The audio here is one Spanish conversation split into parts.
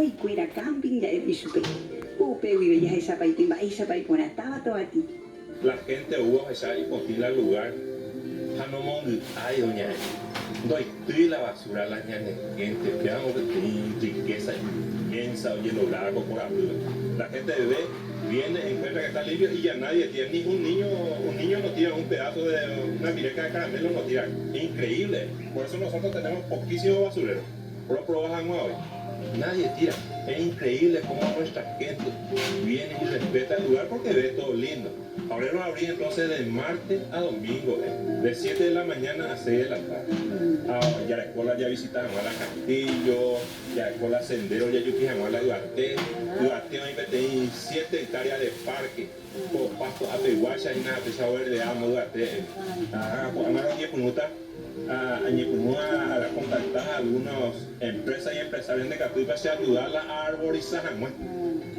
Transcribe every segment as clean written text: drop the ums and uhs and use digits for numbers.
y cuera camping ya es bisupe. Upe vive ya esa paitimba, esa paipona, estaba todo a ti. La gente hubo allá y postila el lugar. Hanomong, ay, doña. Doy la basura la gente, que hago riqueza inmensa, oye, lograda por arriba. La gente ve, viene, encuentra que está limpio y ya nadie tiene, ni un niño no tira un pedazo de una pireca de caramelo, no tira. Increíble. Por eso nosotros tenemos poquísimo basurero. Pero trabajan hoy. Nadie tira. Es increíble cómo nuestra gente viene y respeta el lugar porque ve todo lindo. Ahora lo abrí entonces de martes a domingo, de 7 de la mañana a 6 de la tarde. Ya la escuela ya visitaron a la Castillo, ya la escuela Sendero, ya yo quise a la Duarte. Duarte hoy metí 7 hectáreas de parque, por pasto a Pehuacha y nada, pesa verde, amo Duarte. Ahora 10 minutos. A contactar a algunas empresas y empresarios de Catuipa para ayudar a arborizar,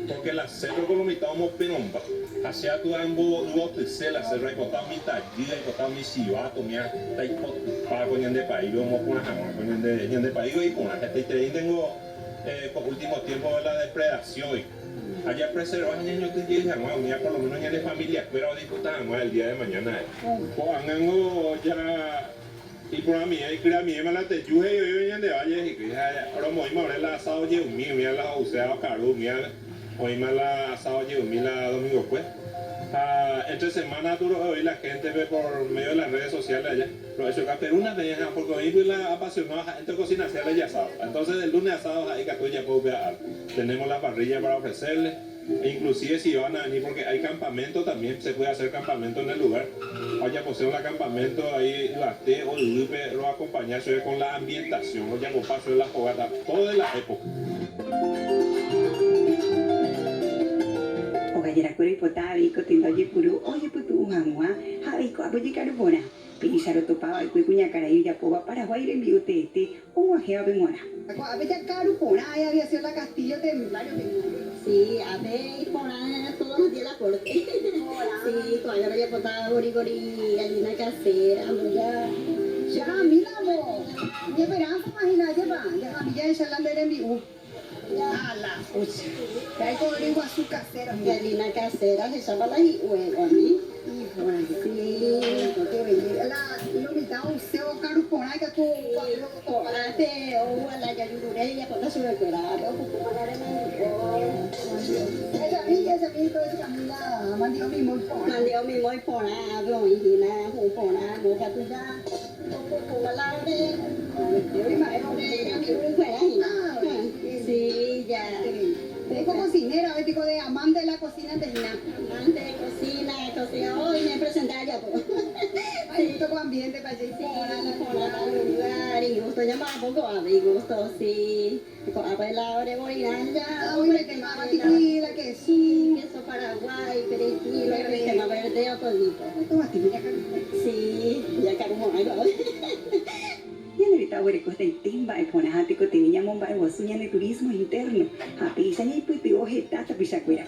porque la cerro colomitado mo penomba, hacia tu ambo luote la cerro icotado mi tallida, icotado mi cibato, mi taipot para coñan de país, mo puna jamón, coñan de país y puna. Este tengo por último tiempo la depredación. Allá preservar niños que llegan, por lo menos de familia, pero disfrutar el día de mañana. Pues ya. Y por a mí, me la te yuje y venían de valle y que ahora muy mal la asado llevo mío, mira la usado caro, mira hoy más la asado llevo mí la domingo pues. Entre semana duro hoy la gente ve por medio de las redes sociales allá. Pero eso pero una vez porque hoy fui la apasionada entre cocina hacerle ya asado. Entonces el lunes asado ahí que ya puedo ver. Tenemos la parrilla para ofrecerles. Inclusive si van a venir porque hay campamento también, se puede hacer campamento en el lugar. Vaya posee un campamento ahí, Duarte o Lupe lo acompañar con la ambientación, o ya con paso de la fogata, todo de la época. Ogayera kuri potavi kotindo yepuru, oye putu uhamua, habiko apoyi karubona. Pinisaro topaba y cuicuña caraí ya poba Paraguay le envió tete, un ajeo bemora. A ver ya carupona, ahí había sido la Castillo templario. Sí, a ver, todos los días la corte. Sí, todavía no había potado gori, gallina casera, ya. Ya, mira vos. Mi esperanza, imagínate, ya a mí ya es la de mi a la pucha. Ya hay todo el guazú casero. Gallina casera, se llama la huevo, a mí. Sí, porque venía la mitad useo carupona que tú hace o la gallina y ya pone su recuerdo, esa mí, todo eso camina, mandió mi muy pona. Mandió mi muy pona, pero hijina, pona, boca tuya, como la de, Yo imagino. sí, ya. Es como cocinera, digo, de amante de la cocina de Gina. Amante de cocina, hoy me presenté allá. Hay gusto con ambiente para allí. Lugar y gusto llamar poco a mi gusto, sí. A bailar de Borinaya. Hoy me quemaba tequila, queso. Queso Paraguay, perejil, crema verde o todito. Sí, ya carumón, Y en el Tower costa y timba y ponajate cotiña momba y wasuña de turismo interno. A pisa y puti oje tata pisacuera.